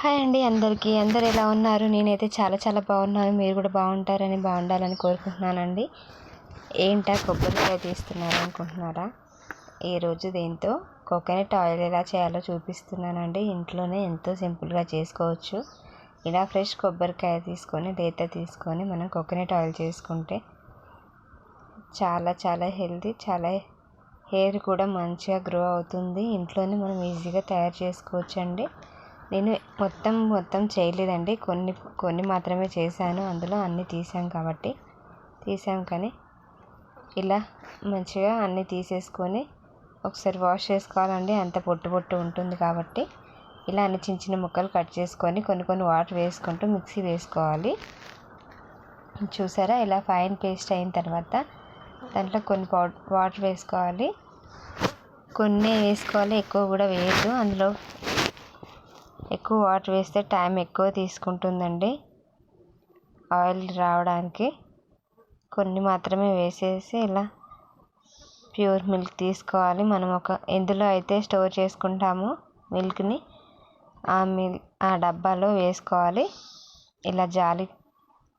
Hi అండి అందరికీ. అందరు ఎలా ఉన్నారు? నేనైతే చాలా బాగున్నాను. మీరు కూడా బాగుండాలని కోరుకుంటున్నానండి. ఏంటా కొబ్బరికాయ తీస్తున్నారు అనుకుంటున్నారా? ఈరోజు దీంతో కోకోనట్ ఆయిల్ ఎలా చేయాలో చూపిస్తున్నానండి. ఇంట్లోనే ఎంతో సింపుల్గా చేసుకోవచ్చు. ఇలా ఫ్రెష్ కొబ్బరికాయ తీసుకొని లేత తీసుకొని మనం కోకోనట్ ఆయిల్ చేసుకుంటే చాలా హెల్తీ, చాలా హెయిర్ కూడా మంచిగా గ్రో అవుతుంది. ఇంట్లోనే మనం ఈజీగా తయారు చేసుకోవచ్చండి. నేను మొత్తం చేయలేదండి, కొన్ని మాత్రమే చేశాను. అందులో అన్నీ తీసాం కానీ ఇలా మంచిగా అన్నీ తీసేసుకొని ఒకసారి వాష్ చేసుకోవాలండి. అంత పొట్టు ఉంటుంది కాబట్టి ఇలా అన్ని చిన్న ముక్కలు కట్ చేసుకొని కొన్ని వాటర్ వేసుకుంటూ మిక్సీ వేసుకోవాలి. చూసారా, ఇలా ఫైన్ పేస్ట్ అయిన తర్వాత దాంట్లో కొన్ని వాటర్ వేసుకోవాలి. కొన్ని వేసుకోవాలి, ఎక్కువ కూడా వేయద్దు. అందులో ఎక్కువ వాటర్ వేస్తే టైం ఎక్కువ తీసుకుంటుందండి ఆయిల్ రావడానికి. కొన్ని మాత్రమే వేసేసి ఇలా ప్యూర్ మిల్క్ తీసుకోవాలి. మనం ఎందులో అయితే స్టోర్ చేసుకుంటామో మిల్క్ని ఆ డబ్బాలో వేసుకోవాలి. ఇలా జాలి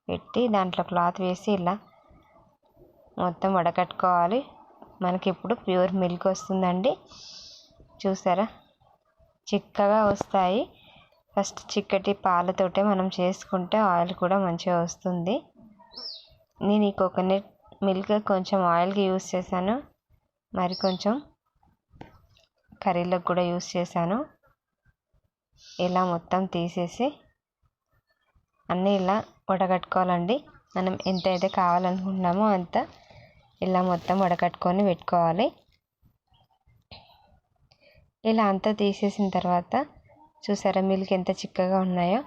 పెట్టి దాంట్లో క్లాత్ వేసి ఇలా మొత్తం వడకట్టుకోవాలి. మనకి ఇప్పుడు ప్యూర్ మిల్క్ వస్తుందండి. చూసారా, చిక్కగా వస్తాయి. ఫస్ట్ చిక్కటి పాలతోటే మనం చేసుకుంటే ఆయిల్ కూడా మంచిగా వస్తుంది. నేను ఈ కోకోనట్ మిల్క్ కొంచెం ఆయిల్కి యూస్ చేశాను, మరి కొంచెం కర్రీలకు కూడా యూస్ చేశాను. ఇలా మొత్తం తీసేసి అన్నీ ఇలా వడగట్టుకోవాలండి. మనం ఎంత అయితే కావాలనుకుంటున్నామో అంత ఇలా మొత్తం వడకట్టుకొని పెట్టుకోవాలి. ఇలా అంతా తీసేసిన తర్వాత చూసారా మిల్క్ ఎంత చిక్కగా ఉన్నాయో.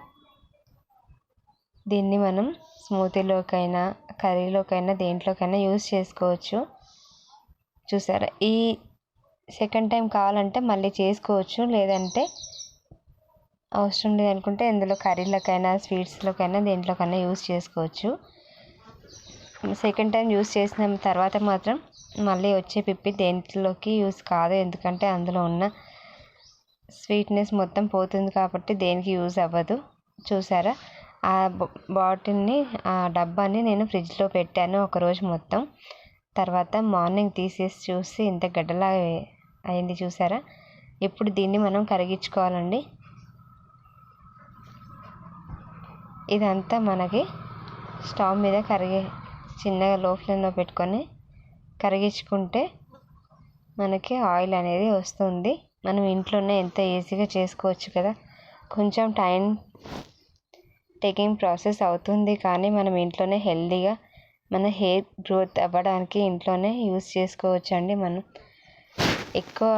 దీన్ని మనం స్మూతీలోకైనా కర్రీలోకైనా దేంట్లోకైనా యూస్ చేసుకోవచ్చు. చూసారా, ఈ సెకండ్ టైం కావాలంటే మళ్ళీ చేసుకోవచ్చు, లేదంటే అవసరం లేదనుకుంటే ఇందులో కర్రీలకైనా స్వీట్స్లోకైనా దేంట్లోకైనా యూస్ చేసుకోవచ్చు. సెకండ్ టైం యూస్ చేసిన తర్వాత మాత్రం మళ్ళీ వచ్చే పిప్పి దేంట్లోకి యూస్ కాదు, ఎందుకంటే అందులో ఉన్న స్వీట్నెస్ మొత్తం పోతుంది కాబట్టి దేనికి యూజ్ అవ్వదు. చూసారా, ఆ బాటిల్ని, ఆ డబ్బాని నేను ఫ్రిడ్జ్లో పెట్టాను ఒకరోజు మొత్తం. తర్వాత మార్నింగ్ తీసేసి చూసి ఇంత గడ్డలాగా అయింది. చూసారా, ఇప్పుడు దీన్ని మనం కరిగించుకోవాలండి. ఇదంతా మనకి స్టవ్ మీద చిన్నగా లో ఫ్లేమ్లో పెట్టుకొని కరిగించుకుంటే మనకి ఆయిల్ అనేది వస్తుంది. మనం ఇంట్లోనే ఎంత ఈజీగా చేసుకోవచ్చు కదా. కొంచెం టైం టేకింగ్ ప్రాసెస్ అవుతుంది, కానీ మనం ఇంట్లోనే హెల్తీగా మన హెయిర్ గ్రోత్ అవ్వడానికి ఇంట్లోనే యూస్ చేసుకోవచ్చండి. మనం ఎక్కువ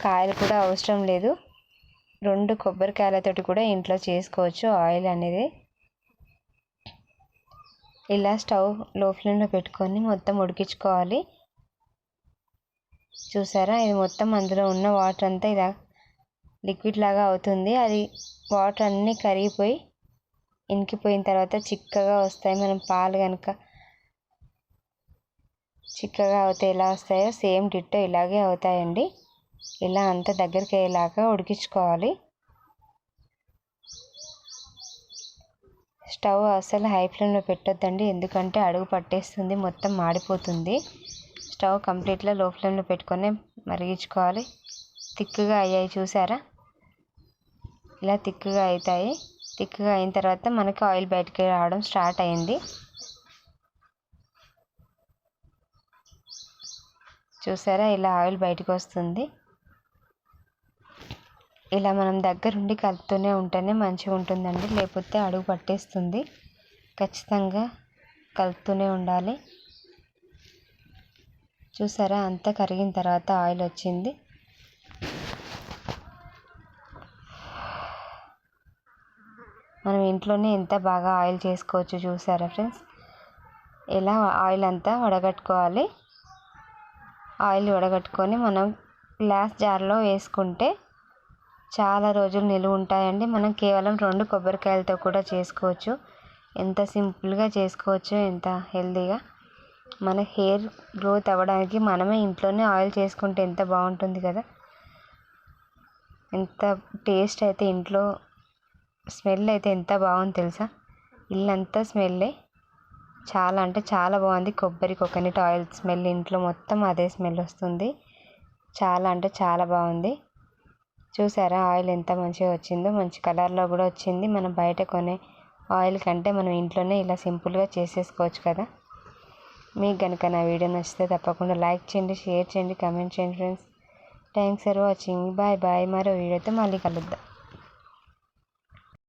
కాయలు కూడా అవసరం లేదు. 2 కొబ్బరికాయలతోటి కూడా ఇంట్లో చేసుకోవచ్చు ఆయిల్ అనేది. ఇలా స్టవ్ లో ఫ్లేమ్లో పెట్టుకొని మొత్తం ఉడికించుకోవాలి. చూసారా, ఇది మొత్తం అందులో ఉన్న వాటర్ అంతా ఇలా లిక్విడ్ లాగా అవుతుంది. అది వాటర్ అన్నీ కరిగిపోయి ఇంకిపోయిన తర్వాత చిక్కగా వస్తాయి. మనం పాలు కనుక చిక్కగా అవుతాయి ఎలా వస్తాయో సేమ్ డిట్టో ఇలాగే అవుతాయండి. ఇలా అంతా దగ్గరికి అయ్యేలాగా ఉడికించుకోవాలి. స్టవ్ అసలు హై ఫ్లేమ్లో పెట్టొద్దండి, ఎందుకంటే అడుగు పట్టేస్తుంది, మొత్తం మాడిపోతుంది. స్టవ్ కంప్లీట్గా లో ఫ్లేమ్లో పెట్టుకొని మరిగించుకోవాలి. థిక్గా అయ్యాయి చూసారా, ఇలా థిక్గా అవుతాయి. థిక్గా అయిన తర్వాత మనకి ఆయిల్ బయటికి రావడం స్టార్ట్ అయింది. చూసారా, ఇలా ఆయిల్ బయటకు వస్తుంది. ఇలా మనం దగ్గరుండి కలుపుతూనే ఉంటేనే మంచిగా ఉంటుందండి, లేకపోతే అడుగు పట్టేస్తుంది. ఖచ్చితంగా కలుపుతూనే ఉండాలి. చూసారా, అంతా కరిగిన తర్వాత ఆయిల్ వచ్చింది. మనం ఇంట్లోనే ఎంత బాగా ఆయిల్ చేసుకోవచ్చు. చూసారా ఫ్రెండ్స్, ఇలా ఆయిల్ అంతా వడగట్టుకోవాలి. ఆయిల్ వడగట్టుకొని మనం గ్లాస్ జార్లో వేసుకుంటే చాలా రోజులు నిలువ ఉంటాయండి. మనం కేవలం 2 కొబ్బరికాయలతో కూడా చేసుకోవచ్చు. ఎంత సింపుల్గా చేసుకోవచ్చు, ఎంత హెల్తీగా. మన హెయిర్ గ్రోత్ అవ్వడానికి మనమే ఇంట్లోనే ఆయిల్ చేసుకుంటే ఎంత బాగుంటుంది కదా. ఎంత టేస్ట్ అయితే ఇంట్లో స్మెల్ అయితే ఎంత బాగుంది తెలుసా, ఇల్లంతా స్మెల్లే. చాలా అంటే చాలా బాగుంది. కోకోనట్ ఆయిల్ స్మెల్ ఇంట్లో మొత్తం అదే స్మెల్ వస్తుంది. చాలా అంటే చాలా బాగుంది. చూసారా ఆయిల్ ఎంత మంచిగా వచ్చిందో, మంచి కలర్లో కూడా వచ్చింది. మనం బయట కొనే ఆయిల్ కంటే మనం ఇంట్లోనే ఇలా సింపుల్గా చేసేసుకోవచ్చు కదా. మీకు కనుక నా వీడియో నచ్చితే తప్పకుండా లైక్ చేయండి, షేర్ చేయండి, కామెంట్ చేయండి friends. Thanks for watching. Bye bye. మరో వీడియోతో మళ్ళీ కలుద్దాం.